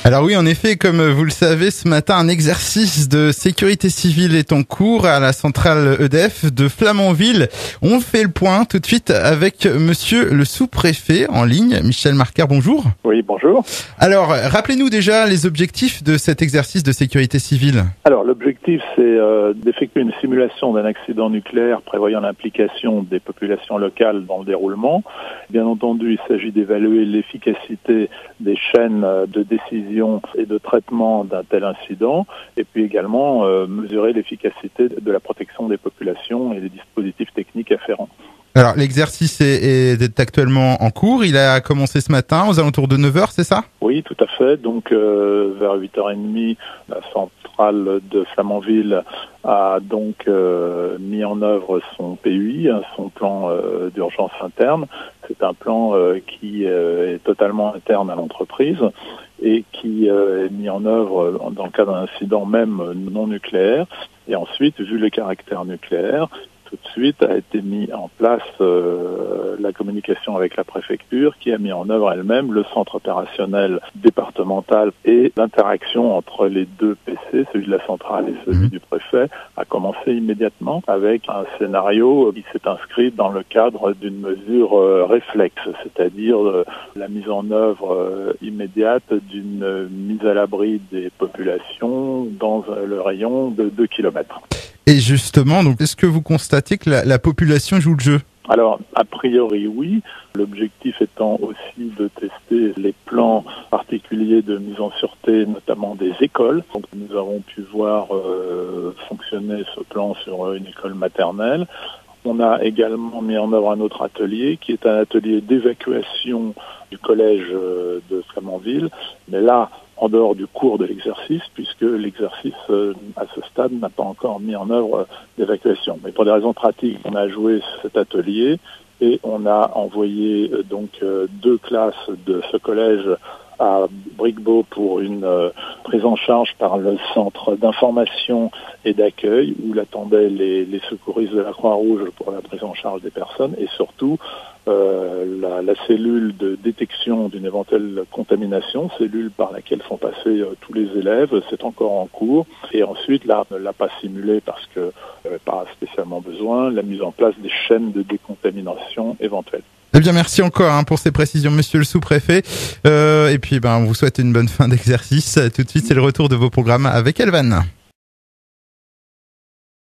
Alors oui, en effet, comme vous le savez, ce matin, un exercice de sécurité civile est en cours à la centrale EDF de Flamanville. On fait le point tout de suite avec monsieur le sous-préfet en ligne, Michel Marquard, bonjour. Oui, bonjour. Alors, rappelez-nous déjà les objectifs de cet exercice de sécurité civile. Alors, l'objectif, c'est d'effectuer une simulation d'un accident nucléaire prévoyant l'implication des populations locales dans le déroulement. Bien entendu, il s'agit d'évaluer l'efficacité des chaînes de décision et de traitement d'un tel incident, et puis également mesurer l'efficacité de la protection des populations et des dispositifs techniques afférents. Alors, l'exercice est actuellement en cours. Il a commencé ce matin aux alentours de 9h, c'est ça? Oui, tout à fait. Donc, vers 8h30, la centrale de Flamanville a donc mis en œuvre son PUI, son plan d'urgence interne. C'est un plan qui est totalement interne à l'entreprise et qui est mis en œuvre dans le cas d'un incident même non nucléaire. Et ensuite, vu le caractère nucléaire, tout de suite a été mis en place la communication avec la préfecture qui a mis en œuvre elle-même le centre opérationnel départemental et l'interaction entre les deux PC, celui de la centrale et celui du préfet, a commencé immédiatement avec un scénario qui s'est inscrit dans le cadre d'une mesure réflexe, c'est-à-dire la mise en œuvre immédiate d'une mise à l'abri des populations dans le rayon de 2 km. Et justement, donc, est-ce que vous constatez que la population joue le jeu? Alors, a priori, oui. L'objectif étant aussi de tester les plans particuliers de mise en sûreté, notamment des écoles. Donc, nous avons pu voir fonctionner ce plan sur une école maternelle. On a également mis en œuvre un autre atelier qui est un atelier d'évacuation du collège de Flamanville. Mais là, en dehors du cours de l'exercice, puisque l'exercice, à ce stade, n'a pas encore mis en œuvre d'évacuation. Mais pour des raisons pratiques, on a joué cet atelier et on a envoyé donc 2 classes de ce collège à Bricquebeau pour une prise en charge par le centre d'information et d'accueil où l'attendaient les secouristes de la Croix-Rouge pour la prise en charge des personnes et surtout la cellule de détection d'une éventuelle contamination, cellule par laquelle sont passés tous les élèves, c'est encore en cours. Et ensuite, là, on ne l'a pas simulé parce que pas spécialement besoin, la mise en place des chaînes de décontamination éventuelles. Eh bien, merci encore pour ces précisions, monsieur le sous-préfet. Et puis, on vous souhaite une bonne fin d'exercice. Tout de suite, c'est le retour de vos programmes avec Elvan.